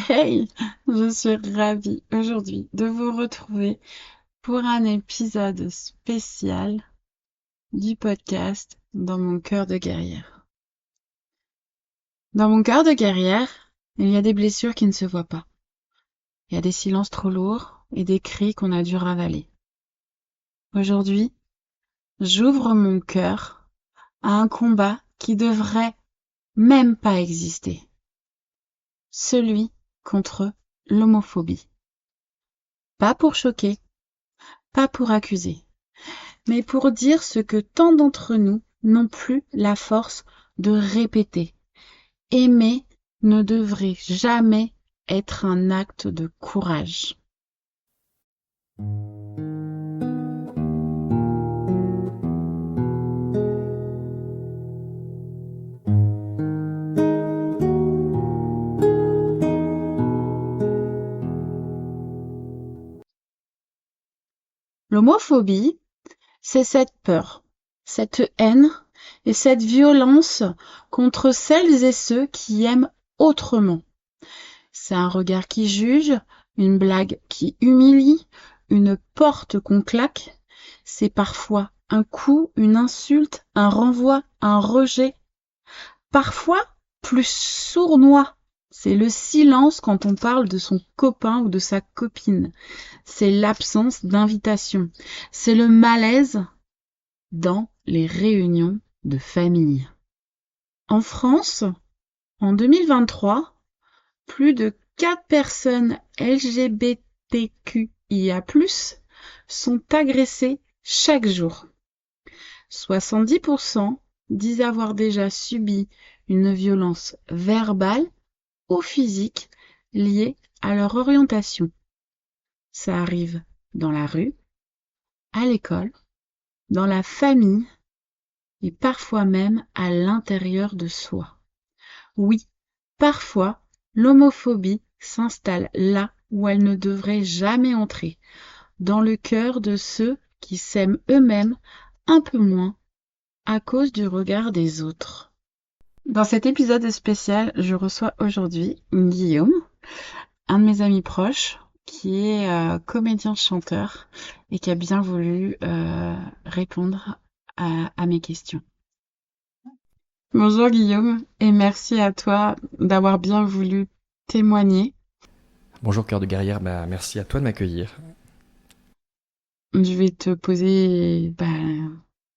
Hey, je suis ravie aujourd'hui de vous retrouver pour un épisode spécial du podcast Dans mon cœur de guerrière. Dans mon cœur de guerrière, il y a des blessures qui ne se voient pas. Il y a des silences trop lourds et des cris qu'on a dû ravaler. Aujourd'hui, j'ouvre mon cœur à un combat qui devrait même pas exister. Celui contre l'homophobie. Pas pour choquer, pas pour accuser, mais pour dire ce que tant d'entre nous n'ont plus la force de répéter. Aimer ne devrait jamais être un acte de courage. L'homophobie, c'est cette peur, cette haine et cette violence contre celles et ceux qui aiment autrement. C'est un regard qui juge, une blague qui humilie, une porte qu'on claque. C'est parfois un coup, une insulte, un renvoi, un rejet. Parfois, plus sournois, c'est le silence quand on parle de son copain ou de sa copine. C'est l'absence d'invitation. C'est le malaise dans les réunions de famille. En France, en 2023, plus de 4 personnes LGBTQIA+, sont agressées chaque jour. 70% disent avoir déjà subi une violence verbale ou physique liée à leur orientation. Ça arrive dans la rue, à l'école, dans la famille et parfois même à l'intérieur de soi. Oui, parfois, l'homophobie s'installe là où elle ne devrait jamais entrer, dans le cœur de ceux qui s'aiment eux-mêmes un peu moins à cause du regard des autres. Dans cet épisode spécial, je reçois aujourd'hui Guillaume, un de mes amis proches, qui est comédien-chanteur et qui a bien voulu répondre à mes questions. Bonjour Guillaume, et merci à toi d'avoir bien voulu témoigner. Bonjour cœur de guerrière, merci à toi de m'accueillir. Je vais te poser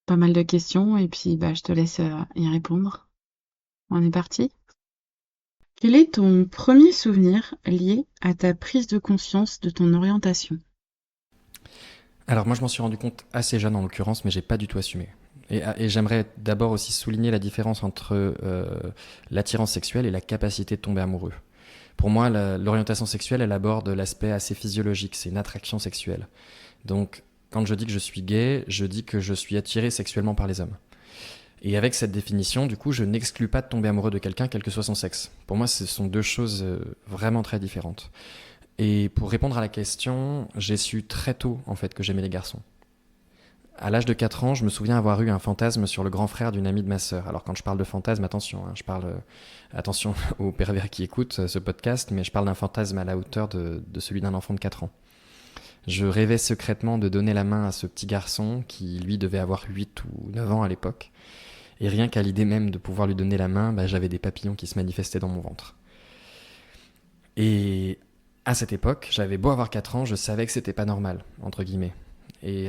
pas mal de questions et puis je te laisse y répondre. On est parti? Quel est ton premier souvenir lié à ta prise de conscience de ton orientation? Alors moi je m'en suis rendu compte assez jeune en l'occurrence, mais j'ai pas du tout assumé. Et j'aimerais d'abord aussi souligner la différence entre l'attirance sexuelle et la capacité de tomber amoureux. Pour moi, l'orientation sexuelle, elle aborde l'aspect assez physiologique, c'est une attraction sexuelle. Donc quand je dis que je suis gay, je dis que je suis attiré sexuellement par les hommes. Et avec cette définition, du coup, je n'exclus pas de tomber amoureux de quelqu'un, quel que soit son sexe. Pour moi, ce sont deux choses vraiment très différentes. Et pour répondre à la question, j'ai su très tôt en fait que j'aimais les garçons. À l'âge de 4 ans, je me souviens avoir eu un fantasme sur le grand frère d'une amie de ma sœur. Alors quand je parle de fantasme, attention, je parle attention aux pervers qui écoutent ce podcast, mais je parle d'un fantasme à la hauteur de celui d'un enfant de 4 ans. Je rêvais secrètement de donner la main à ce petit garçon qui, lui, devait avoir 8 ou 9 ans à l'époque. Et rien qu'à l'idée même de pouvoir lui donner la main, j'avais des papillons qui se manifestaient dans mon ventre. Et à cette époque, j'avais beau avoir 4 ans, je savais que c'était pas normal, entre guillemets. Et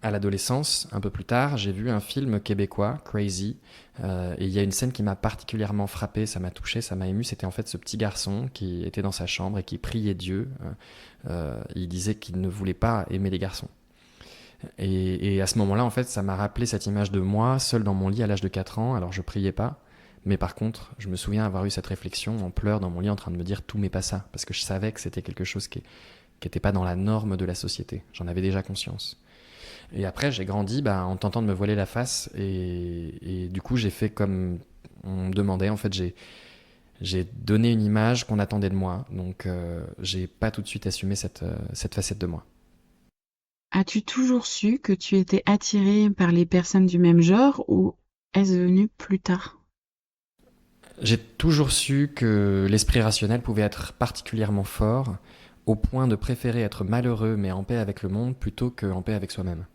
à l'adolescence, un peu plus tard, j'ai vu un film québécois, Crazy, et il y a une scène qui m'a particulièrement frappé, ça m'a touché, ça m'a ému. C'était en fait ce petit garçon qui était dans sa chambre et qui priait Dieu. Il disait qu'il ne voulait pas aimer les garçons. Et à ce moment-là, en fait, ça m'a rappelé cette image de moi, seul dans mon lit à l'âge de 4 ans. Alors je priais pas, mais par contre, je me souviens avoir eu cette réflexion en pleurs dans mon lit en train de me dire tout mais pas ça, parce que je savais que c'était quelque chose qui n'était pas dans la norme de la société. J'en avais déjà conscience. Et après, j'ai grandi en tentant de me voiler la face, et du coup, j'ai fait comme on me demandait. En fait, j'ai donné une image qu'on attendait de moi, donc j'ai pas tout de suite assumé cette facette de moi. As-tu toujours su que tu étais attiré par les personnes du même genre ou est-ce venu plus tard? J'ai toujours su que l'esprit rationnel pouvait être particulièrement fort, au point de préférer être malheureux mais en paix avec le monde plutôt qu'en paix avec soi-même.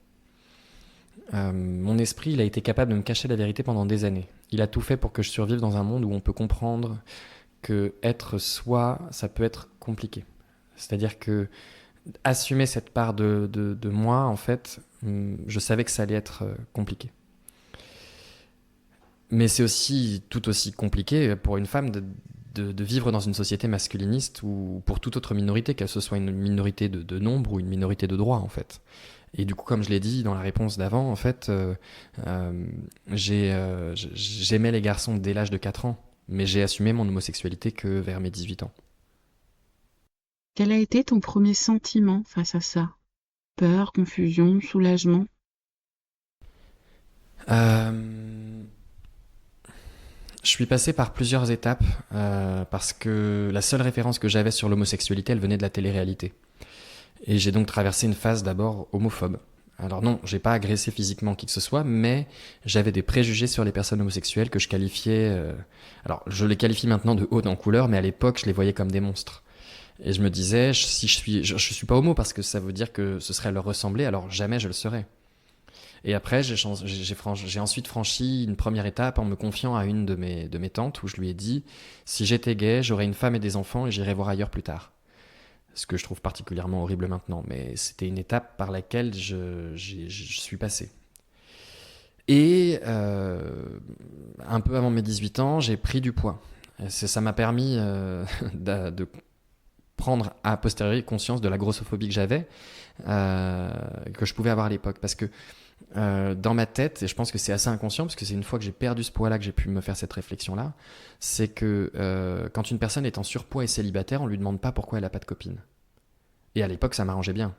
Mon esprit, il a été capable de me cacher la vérité pendant des années. Il a tout fait pour que je survive dans un monde où on peut comprendre que être soi, ça peut être compliqué. C'est-à-dire que assumer cette part de moi, en fait, je savais que ça allait être compliqué. Mais c'est aussi tout aussi compliqué pour une femme de vivre dans une société masculiniste ou pour toute autre minorité, qu'elle ce soit une minorité de nombre ou une minorité de droit, en fait. Et du coup, comme je l'ai dit dans la réponse d'avant, en fait, j'aimais les garçons dès l'âge de 4 ans, mais j'ai assumé mon homosexualité que vers mes 18 ans. Quel a été ton premier sentiment face à ça? Peur, confusion, soulagement? Euh, je suis passé par plusieurs étapes parce que la seule référence que j'avais sur l'homosexualité, elle venait de la télé-réalité. Et j'ai donc traversé une phase d'abord homophobe. Alors non, j'ai pas agressé physiquement qui que ce soit, mais j'avais des préjugés sur les personnes homosexuelles que je qualifiais... alors je les qualifie maintenant de haut en couleur, mais à l'époque je les voyais comme des monstres. Et je me disais, si je suis pas homo parce que ça veut dire que ce serait leur ressembler, alors jamais je le serais. Et après, j'ai ensuite franchi une première étape en me confiant à une de mes tantes où je lui ai dit, si j'étais gay, j'aurais une femme et des enfants et j'irais voir ailleurs plus tard. Ce que je trouve particulièrement horrible maintenant, mais c'était une étape par laquelle je suis passé. Et un peu avant mes 18 ans, j'ai pris du poids. Ça m'a permis de prendre a posteriori conscience de la grossophobie que j'avais, que je pouvais avoir à l'époque. Parce que dans ma tête, et je pense que c'est assez inconscient, parce que c'est une fois que j'ai perdu ce poids-là que j'ai pu me faire cette réflexion-là, c'est que quand une personne est en surpoids et célibataire, on lui demande pas pourquoi elle n'a pas de copine. Et à l'époque, ça m'arrangeait bien.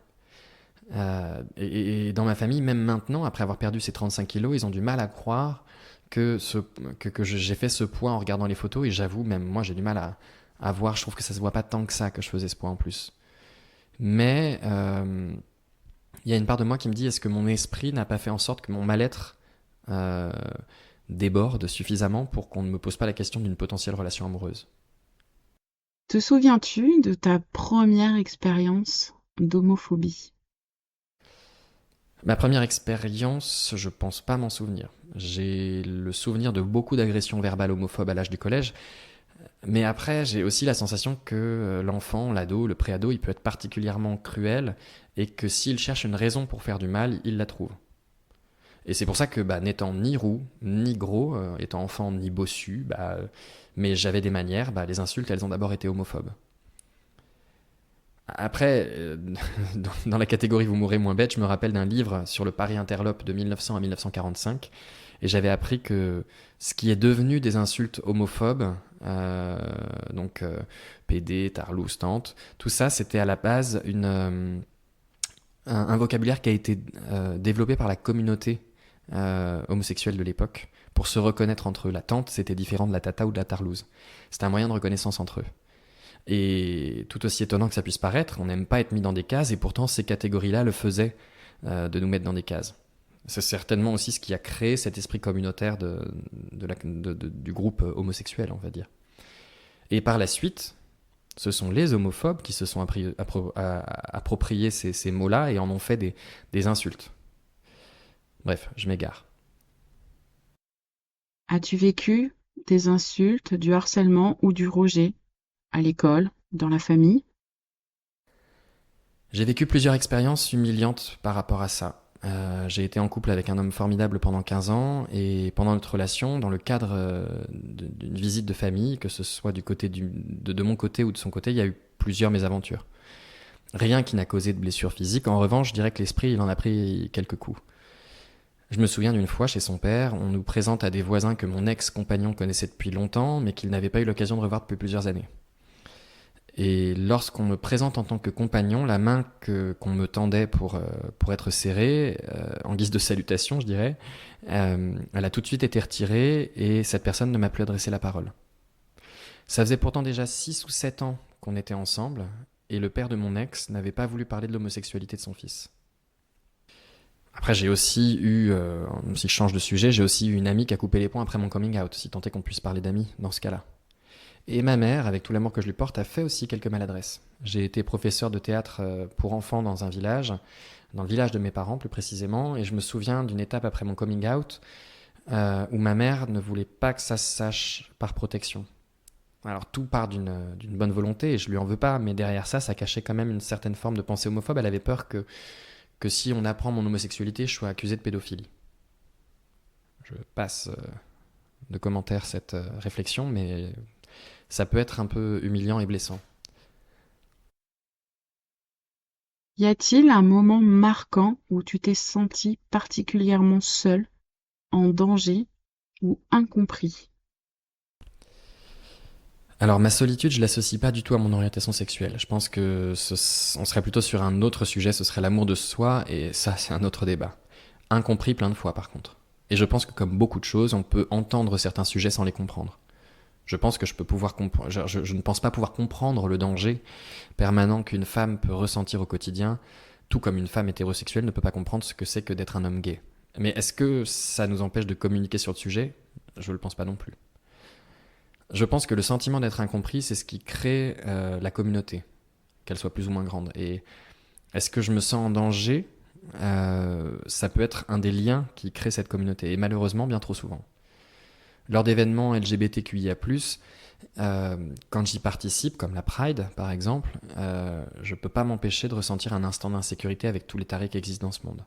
Et dans ma famille, même maintenant, après avoir perdu ces 35 kilos, ils ont du mal à croire que j'ai fait ce poids en regardant les photos. Et j'avoue, même moi, j'ai du mal à voir. Je trouve que ça se voit pas tant que ça que je faisais ce poids en plus. Mais il y a une part de moi qui me dit, est-ce que mon esprit n'a pas fait en sorte que mon mal-être euh, déborde suffisamment pour qu'on ne me pose pas la question d'une potentielle relation amoureuse? Te souviens-tu de ta première expérience d'homophobie? Ma première expérience, je pense pas m'en souvenir. J'ai le souvenir de beaucoup d'agressions verbales homophobes à l'âge du collège, mais après j'ai aussi la sensation que l'enfant, l'ado, le préado, il peut être particulièrement cruel et que s'il cherche une raison pour faire du mal, il la trouve. Et c'est pour ça que n'étant ni roux, ni gros, étant enfant ni bossu, mais j'avais des manières, les insultes elles ont d'abord été homophobes. Après, dans la catégorie Vous mourrez moins bête, je me rappelle d'un livre sur le Paris Interlope de 1900 à 1945, et j'avais appris que ce qui est devenu des insultes homophobes, donc PD, tarlouse, tante, tout ça, c'était à la base un vocabulaire qui a été développé par la communauté homosexuelle de l'époque pour se reconnaître entre eux. La tante, c'était différent de la tata ou de la tarlouse. C'était un moyen de reconnaissance entre eux. Et tout aussi étonnant que ça puisse paraître, on n'aime pas être mis dans des cases, et pourtant ces catégories-là le faisaient de nous mettre dans des cases. C'est certainement aussi ce qui a créé cet esprit communautaire du groupe homosexuel, on va dire. Et par la suite, ce sont les homophobes qui se sont appropriés ces mots-là et en ont fait des insultes. Bref, je m'égare. As-tu vécu des insultes, du harcèlement ou du rejet à l'école, dans la famille? J'ai vécu plusieurs expériences humiliantes par rapport à ça. J'ai été en couple avec un homme formidable pendant 15 ans et pendant notre relation, dans le cadre d'une visite de famille, que ce soit du côté de mon côté ou de son côté, il y a eu plusieurs mésaventures. Rien qui n'a causé de blessures physiques. En revanche, je dirais que l'esprit, il en a pris quelques coups. Je me souviens d'une fois chez son père, on nous présente à des voisins que mon ex-compagnon connaissait depuis longtemps, mais qu'il n'avait pas eu l'occasion de revoir depuis plusieurs années. Et lorsqu'on me présente en tant que compagnon, la main qu'on me tendait pour être serrée, en guise de salutation, je dirais, elle a tout de suite été retirée et cette personne ne m'a plus adressé la parole. Ça faisait pourtant déjà 6 ou 7 ans qu'on était ensemble et le père de mon ex n'avait pas voulu parler de l'homosexualité de son fils. Après, j'ai aussi eu, si je change de sujet, j'ai aussi eu une amie qui a coupé les ponts après mon coming out, si tant est qu'on puisse parler d'amis dans ce cas-là. Et ma mère, avec tout l'amour que je lui porte, a fait aussi quelques maladresses. J'ai été professeur de théâtre pour enfants dans un village, dans le village de mes parents plus précisément, et je me souviens d'une étape après mon coming out où ma mère ne voulait pas que ça se sache par protection. Alors tout part d'une bonne volonté, et je lui en veux pas, mais derrière ça, ça cachait quand même une certaine forme de pensée homophobe. Elle avait peur que si on apprend mon homosexualité, je sois accusé de pédophilie. Je passe de commentaire cette réflexion, mais ça peut être un peu humiliant et blessant. Y a-t-il un moment marquant où tu t'es senti particulièrement seul, en danger ou incompris? Alors ma solitude, je l'associe pas du tout à mon orientation sexuelle. Je pense que on serait plutôt sur un autre sujet, ce serait l'amour de soi, et ça c'est un autre débat. Incompris plein de fois par contre. Et je pense que comme beaucoup de choses, on peut entendre certains sujets sans les comprendre. Je pense que je peux pouvoir je ne pense pas pouvoir comprendre le danger permanent qu'une femme peut ressentir au quotidien, tout comme une femme hétérosexuelle ne peut pas comprendre ce que c'est que d'être un homme gay. Mais est-ce que ça nous empêche de communiquer sur le sujet? Je le pense pas non plus. Je pense que le sentiment d'être incompris, c'est ce qui crée la communauté, qu'elle soit plus ou moins grande. Et est-ce que je me sens en danger? Ça peut être un des liens qui crée cette communauté, et malheureusement bien trop souvent. Lors d'événements LGBTQIA+, quand j'y participe, comme la Pride par exemple, je peux pas m'empêcher de ressentir un instant d'insécurité avec tous les tarés qui existent dans ce monde.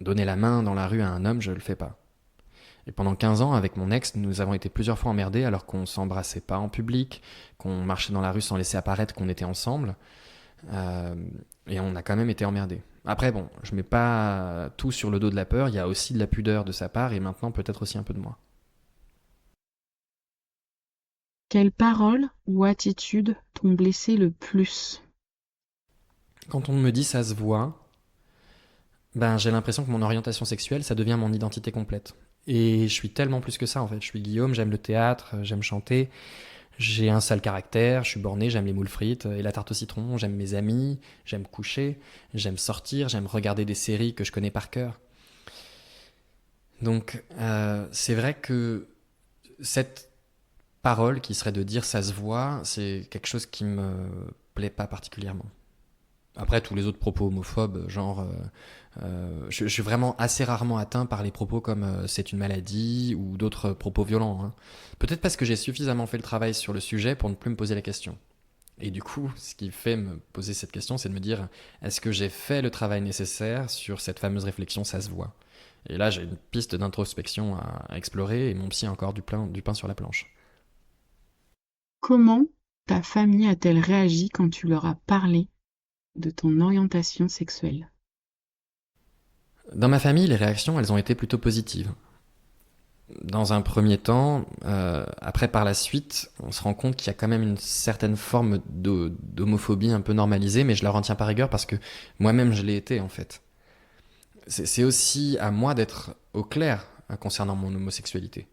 Donner la main dans la rue à un homme, je le fais pas. Et pendant 15 ans, avec mon ex, nous avons été plusieurs fois emmerdés alors qu'on s'embrassait pas en public, qu'on marchait dans la rue sans laisser apparaître qu'on était ensemble. Euh, et on a quand même été emmerdés. Après, bon, je mets pas tout sur le dos de la peur, il y a aussi de la pudeur de sa part et maintenant peut-être aussi un peu de moi. Quelles paroles ou attitudes t'ont blessé le plus? Quand on me dit ça se voit, ben j'ai l'impression que mon orientation sexuelle, ça devient mon identité complète. Et je suis tellement plus que ça en fait. Je suis Guillaume, j'aime le théâtre, j'aime chanter, j'ai un sale caractère, je suis borné, j'aime les moules frites et la tarte au citron, j'aime mes amis, j'aime coucher, j'aime sortir, j'aime regarder des séries que je connais par cœur. Donc c'est vrai que cette parole qui serait de dire ça se voit, c'est quelque chose qui me plaît pas particulièrement. Après, tous les autres propos homophobes, genre, je suis vraiment assez rarement atteint par les propos comme c'est une maladie ou d'autres propos violents, hein. Peut-être parce que j'ai suffisamment fait le travail sur le sujet pour ne plus me poser la question. Et du coup, ce qui fait me poser cette question, c'est de me dire, est-ce que j'ai fait le travail nécessaire sur cette fameuse réflexion, ça se voit? Et là, j'ai une piste d'introspection à explorer et mon psy a encore du pain sur la planche. Comment ta famille a-t-elle réagi quand tu leur as parlé de ton orientation sexuelle? Dans ma famille, les réactions, elles ont été plutôt positives. Dans un premier temps, après par la suite, on se rend compte qu'il y a quand même une certaine forme d'homophobie un peu normalisée, mais je la retiens par rigueur parce que moi-même je l'ai été en fait. C'est aussi à moi d'être au clair concernant mon homosexualité.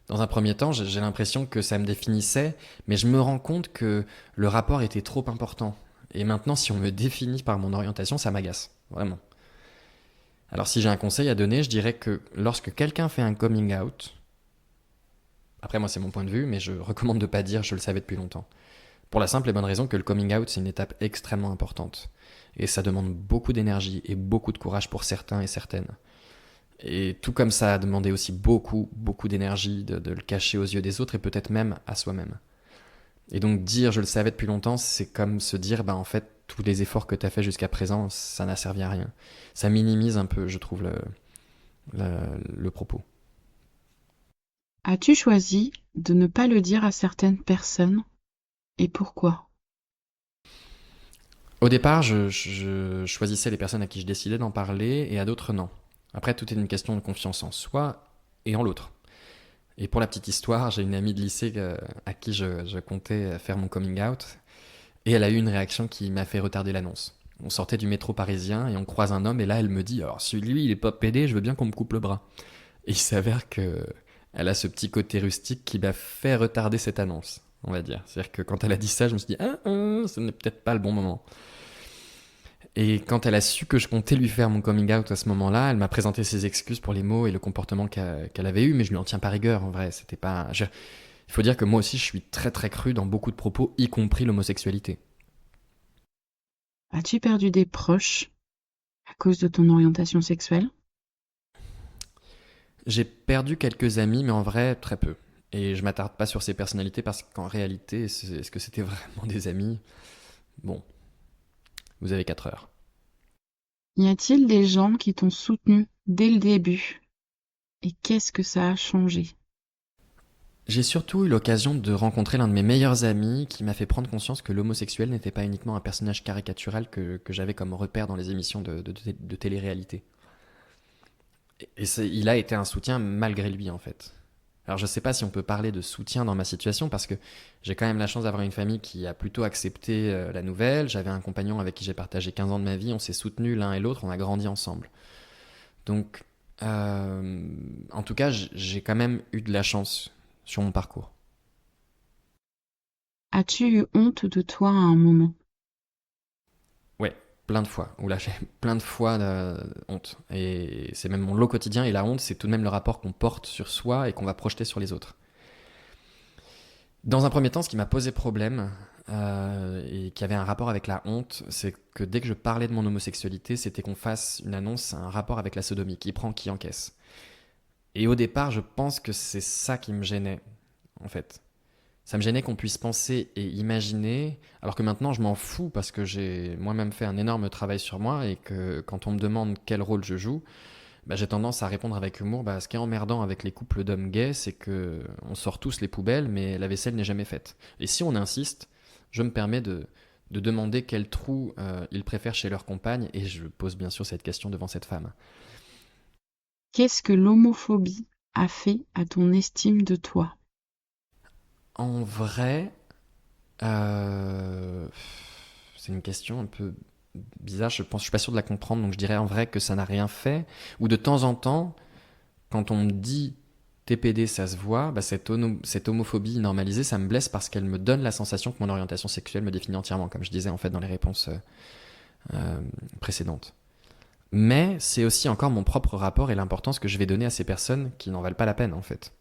Dans un premier temps, j'ai l'impression que ça me définissait, mais je me rends compte que le rapport était trop important. Et maintenant, si on me définit par mon orientation, ça m'agace, vraiment. Alors si j'ai un conseil à donner, je dirais que lorsque quelqu'un fait un coming out, après moi c'est mon point de vue, mais je recommande de pas dire je le savais depuis longtemps. Pour la simple et bonne raison que le coming out c'est une étape extrêmement importante. Et ça demande beaucoup d'énergie et beaucoup de courage pour certains et certaines. Et tout comme ça a demandé aussi beaucoup, beaucoup d'énergie de le cacher aux yeux des autres et peut-être même à soi-même. Et donc dire je le savais depuis longtemps, c'est comme se dire bah en fait tous les efforts que tu as fait jusqu'à présent, ça n'a servi à rien. Ça minimise un peu, je trouve, le propos. As-tu choisi de ne pas le dire à certaines personnes et pourquoi? Au départ, je choisissais les personnes à qui je décidais d'en parler et à d'autres non. Après, tout est une question de confiance en soi et en l'autre. Et pour la petite histoire, j'ai une amie de lycée à qui je comptais faire mon coming out et elle a eu une réaction qui m'a fait retarder l'annonce. On sortait du métro parisien et on croise un homme et là elle me dit alors si lui il est pas pédé, je veux bien qu'on me coupe le bras. Et il s'avère que elle a ce petit côté rustique qui m'a fait retarder cette annonce, on va dire. C'est-à-dire que quand elle a dit ça, je me suis dit ce n'est peut-être pas le bon moment. Et quand elle a su que je comptais lui faire mon coming out à ce moment-là, elle m'a présenté ses excuses pour les mots et le comportement qu'elle avait eu, mais je lui en tiens pas rigueur en vrai. C'était pas. Il faut dire que moi aussi, je suis très très cru dans beaucoup de propos, y compris l'homosexualité. As-tu perdu des proches à cause de ton orientation sexuelle? J'ai perdu quelques amis, mais en vrai, très peu. Et je m'attarde pas sur ces personnalités parce qu'en réalité, est-ce que c'était vraiment des amis? Bon, vous avez 4 heures. Y a-t-il des gens qui t'ont soutenu dès le début? Et qu'est-ce que ça a changé? J'ai surtout eu l'occasion de rencontrer l'un de mes meilleurs amis qui m'a fait prendre conscience que l'homosexuel n'était pas uniquement un personnage caricatural que j'avais comme repère dans les émissions de télé-réalité. Il a été un soutien malgré lui en fait. Alors je sais pas si on peut parler de soutien dans ma situation parce que j'ai quand même la chance d'avoir une famille qui a plutôt accepté la nouvelle. J'avais un compagnon avec qui j'ai partagé 15 ans de ma vie, on s'est soutenus l'un et l'autre, on a grandi ensemble. Donc en tout cas j'ai quand même eu de la chance sur mon parcours. As-tu eu honte de toi à un moment? Ouais, plein de fois. Oula, j'ai plein de fois honte. Et c'est même mon lot quotidien. Et la honte, c'est tout de même le rapport qu'on porte sur soi et qu'on va projeter sur les autres. Dans un premier temps, ce qui m'a posé problème et qui avait un rapport avec la honte, c'est que dès que je parlais de mon homosexualité, c'était qu'on fasse une annonce, un rapport avec la sodomie, qui prend, qui encaisse. Et au départ, je pense que c'est ça qui me gênait, en fait. Ça me gênait qu'on puisse penser et imaginer, alors que maintenant je m'en fous parce que j'ai moi-même fait un énorme travail sur moi et que quand on me demande quel rôle je joue, bah, j'ai tendance à répondre avec humour, bah, ce qui est emmerdant avec les couples d'hommes gays, c'est que on sort tous les poubelles, mais la vaisselle n'est jamais faite. Et si on insiste, je me permets de demander quel trou ils préfèrent chez leur compagne, et je pose bien sûr cette question devant cette femme. Qu'est-ce que l'homophobie a fait à ton estime de toi? En vrai, euh, c'est une question un peu bizarre, je suis pas sûr de la comprendre, donc je dirais en vrai que ça n'a rien fait, ou de temps en temps, quand on me dit TPD, ça se voit, bah cette homophobie normalisée, ça me blesse parce qu'elle me donne la sensation que mon orientation sexuelle me définit entièrement, comme je disais en fait dans les réponses euh, précédentes. Mais c'est aussi encore mon propre rapport et l'importance que je vais donner à ces personnes qui n'en valent pas la peine en fait.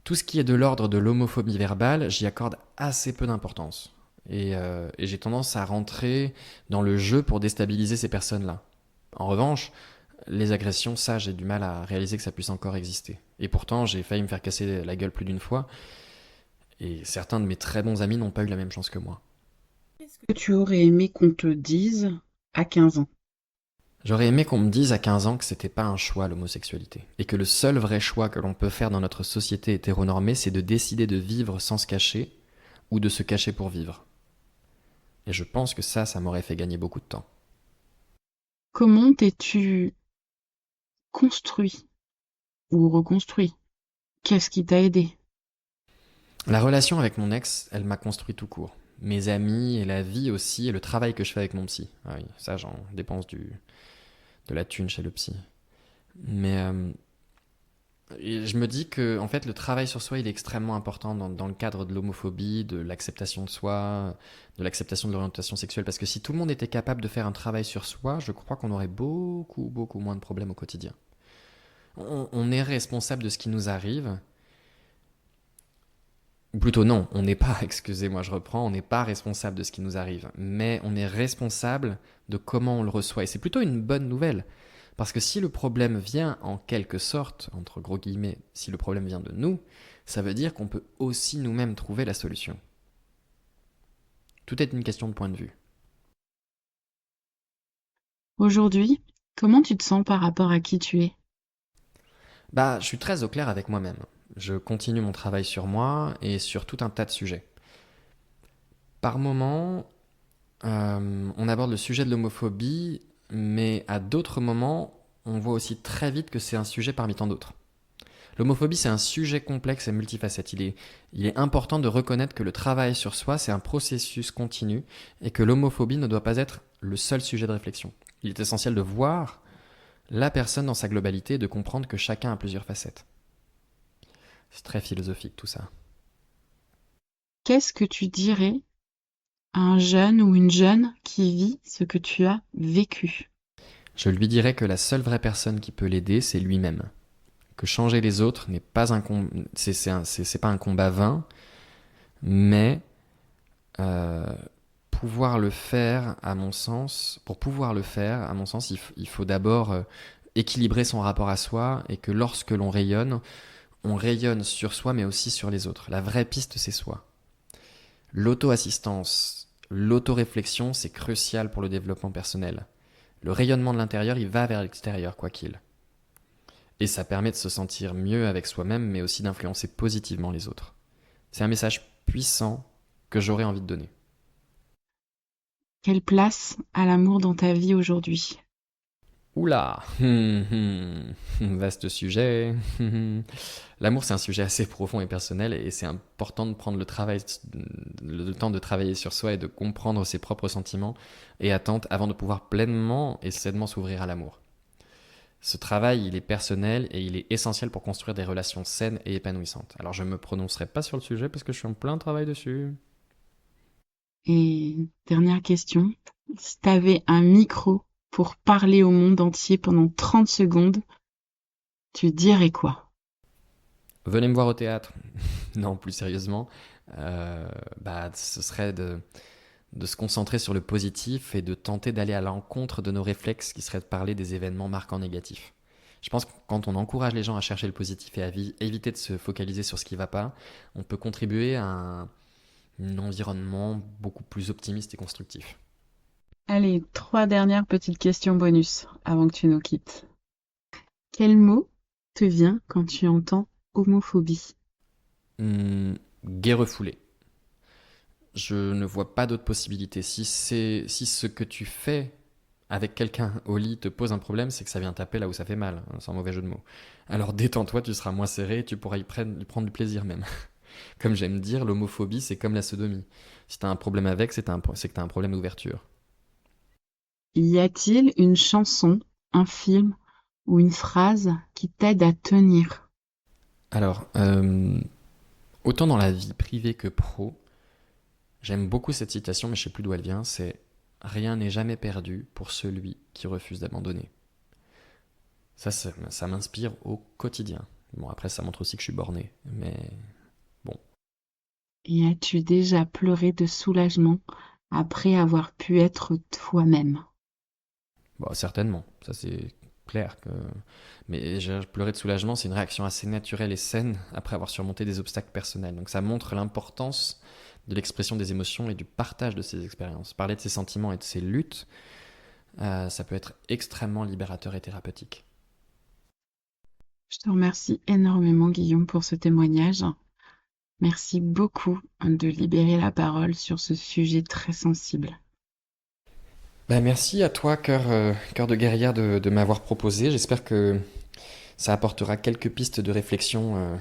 Tout ce qui est de l'ordre de l'homophobie verbale, j'y accorde assez peu d'importance. Et j'ai tendance à rentrer dans le jeu pour déstabiliser ces personnes-là. En revanche, les agressions, ça, j'ai du mal à réaliser que ça puisse encore exister. Et pourtant, j'ai failli me faire casser la gueule plus d'une fois. Et certains de mes très bons amis n'ont pas eu la même chance que moi. Qu'est-ce que tu aurais aimé qu'on te dise à 15 ans? J'aurais aimé qu'on me dise à 15 ans que c'était pas un choix l'homosexualité. Et que le seul vrai choix que l'on peut faire dans notre société hétéronormée, c'est de décider de vivre sans se cacher ou de se cacher pour vivre. Et je pense que ça m'aurait fait gagner beaucoup de temps. Comment t'es-tu construit ou reconstruit? Qu'est-ce qui t'a aidé? La relation avec mon ex, elle m'a construit tout court. Mes amis et la vie aussi, et le travail que je fais avec mon psy. Ah oui, ça j'en dépense de la thune chez le psy. Mais et je me dis que en fait le travail sur soi il est extrêmement important dans le cadre de l'homophobie, de l'acceptation de soi, de l'acceptation de l'orientation sexuelle. Parce que si tout le monde était capable de faire un travail sur soi, je crois qu'on aurait beaucoup moins de problèmes au quotidien. On est responsable de ce qui nous arrive. Ou plutôt non, on n'est pas, excusez-moi je reprends, on n'est pas responsable de ce qui nous arrive. Mais on est responsable de comment on le reçoit. Et c'est plutôt une bonne nouvelle. Parce que si le problème vient en quelque sorte, entre gros guillemets, si le problème vient de nous, ça veut dire qu'on peut aussi nous-mêmes trouver la solution. Tout est une question de point de vue. Aujourd'hui, comment tu te sens par rapport à qui tu es? Bah, je suis très au clair avec moi-même. Je continue mon travail sur moi et sur tout un tas de sujets. Par moments, on aborde le sujet de l'homophobie, mais à d'autres moments, on voit aussi très vite que c'est un sujet parmi tant d'autres. L'homophobie, c'est un sujet complexe et multifacette. Il est important de reconnaître que le travail sur soi, c'est un processus continu et que l'homophobie ne doit pas être le seul sujet de réflexion. Il est essentiel de voir la personne dans sa globalité et de comprendre que chacun a plusieurs facettes. C'est très philosophique tout ça. Qu'est-ce que tu dirais à un jeune ou une jeune qui vit ce que tu as vécu? Je lui dirais que la seule vraie personne qui peut l'aider, c'est lui-même. Que changer les autres n'est pas c'est pas un combat vain, mais euh, pouvoir le faire, à mon sens, pour pouvoir le faire, à mon sens, il faut d'abord équilibrer son rapport à soi et que lorsque l'on rayonne, on rayonne sur soi mais aussi sur les autres. La vraie piste, c'est soi. L'auto-assistance, l'auto-réflexion, c'est crucial pour le développement personnel. Le rayonnement de l'intérieur, il va vers l'extérieur, quoi qu'il. Et ça permet de se sentir mieux avec soi-même, mais aussi d'influencer positivement les autres. C'est un message puissant que j'aurais envie de donner. Quelle place a l'amour dans ta vie aujourd'hui? Oula, vaste sujet. L'amour, c'est un sujet assez profond et personnel, et c'est important de prendre le temps de travailler sur soi et de comprendre ses propres sentiments et attentes avant de pouvoir pleinement et sainement s'ouvrir à l'amour. Ce travail, il est personnel et il est essentiel pour construire des relations saines et épanouissantes. Alors je ne me prononcerai pas sur le sujet parce que je suis en plein travail dessus. Et dernière question, si tu avais un micro pour parler au monde entier pendant 30 secondes, tu dirais quoi? Venez me voir au théâtre. Non, plus sérieusement, ce serait de se concentrer sur le positif et de tenter d'aller à l'encontre de nos réflexes qui seraient de parler des événements marquants négatifs. Je pense que quand on encourage les gens à chercher le positif et à éviter de se focaliser sur ce qui ne va pas, on peut contribuer à un environnement beaucoup plus optimiste et constructif. Allez, 3 dernières petites questions bonus avant que tu nous quittes. Quel mot te vient quand tu entends homophobie? Gai refoulé. Je ne vois pas d'autre possibilité. Si ce que tu fais avec quelqu'un au lit te pose un problème, c'est que ça vient taper là où ça fait mal, hein, sans mauvais jeu de mots. Alors détends-toi, tu seras moins serré et tu pourras y prendre du plaisir même. Comme j'aime dire, l'homophobie, c'est comme la sodomie. Si t'as un problème avec, c'est que t'as un problème d'ouverture. Y a-t-il une chanson, un film ou une phrase qui t'aide à tenir? Alors, autant dans la vie privée que pro, j'aime beaucoup cette citation, mais je sais plus d'où elle vient, c'est rien n'est jamais perdu pour celui qui refuse d'abandonner. Ça m'inspire au quotidien. Bon, après, ça montre aussi que je suis borné, mais bon. Et as-tu déjà pleuré de soulagement après avoir pu être toi-même? Bon, certainement, ça c'est clair. Mais pleurer de soulagement, c'est une réaction assez naturelle et saine après avoir surmonté des obstacles personnels. Donc ça montre l'importance de l'expression des émotions et du partage de ses expériences. Parler de ses sentiments et de ses luttes, ça peut être extrêmement libérateur et thérapeutique. Je te remercie énormément, Guillaume, pour ce témoignage. Merci beaucoup de libérer la parole sur ce sujet très sensible. Bah, merci à toi, cœur de guerrière, de m'avoir proposé. J'espère que ça apportera quelques pistes de réflexion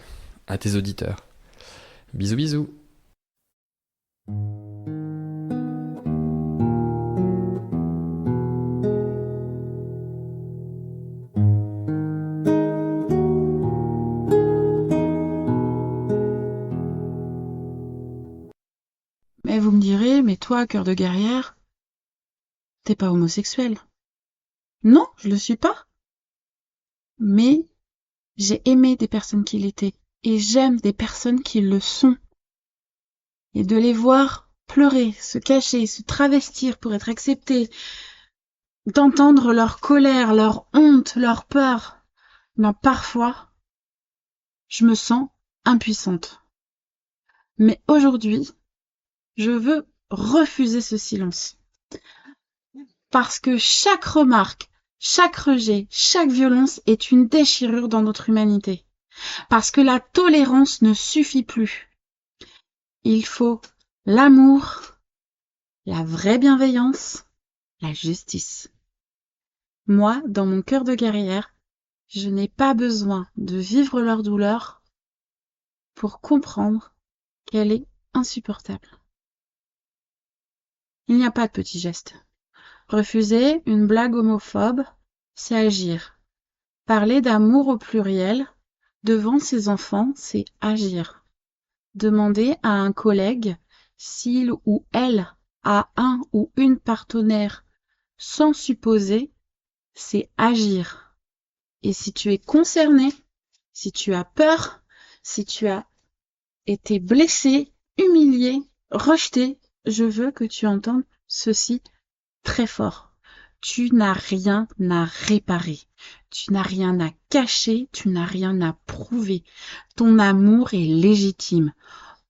à tes auditeurs. Bisous, bisous. Mais vous me direz, mais toi, cœur de guerrière, t'es pas homosexuel. Non, je le suis pas. Mais j'ai aimé des personnes qui l'étaient. Et j'aime des personnes qui le sont. Et de les voir pleurer, se cacher, se travestir pour être acceptées, d'entendre leur colère, leur honte, leur peur, ben parfois, je me sens impuissante. Mais aujourd'hui, je veux refuser ce silence. Parce que chaque remarque, chaque rejet, chaque violence est une déchirure dans notre humanité. Parce que la tolérance ne suffit plus. Il faut l'amour, la vraie bienveillance, la justice. Moi, dans mon cœur de guerrière, je n'ai pas besoin de vivre leur douleur pour comprendre qu'elle est insupportable. Il n'y a pas de petits gestes. Refuser une blague homophobe, c'est agir. Parler d'amour au pluriel devant ses enfants, c'est agir. Demander à un collègue s'il ou elle à un ou une partenaire sans supposer, c'est agir. Et si tu es concerné, si tu as peur, si tu as été blessé, humilié, rejeté, je veux que tu entendes ceci très fort. Tu n'as rien à réparer. Tu n'as rien à cacher. Tu n'as rien à prouver. Ton amour est légitime.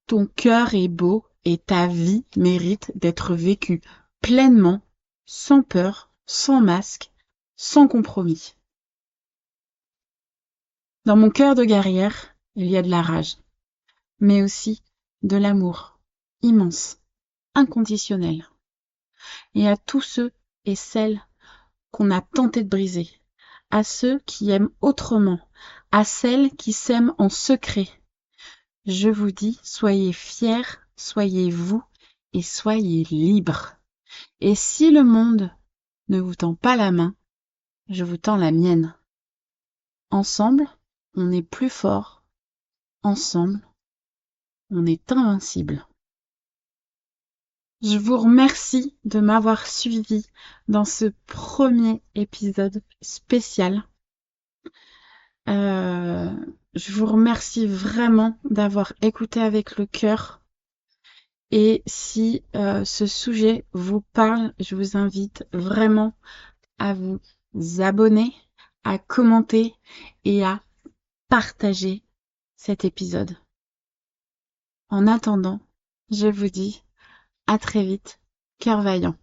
Ton cœur est beau et ta vie mérite d'être vécue pleinement, sans peur, sans masque, sans compromis. Dans mon cœur de guerrière, il y a de la rage, mais aussi de l'amour immense, inconditionnel. Et à tous ceux et celles qu'on a tenté de briser, à ceux qui aiment autrement, à celles qui s'aiment en secret, je vous dis, soyez fiers, soyez vous et soyez libres. Et si le monde ne vous tend pas la main, je vous tends la mienne. Ensemble, on est plus fort. Ensemble, on est invincible. Je vous remercie de m'avoir suivi dans ce premier épisode spécial. Je vous remercie vraiment d'avoir écouté avec le cœur. Et si ce sujet vous parle, je vous invite vraiment à vous abonner, à commenter et à partager cet épisode. En attendant, je vous dis à très vite, cœur vaillant.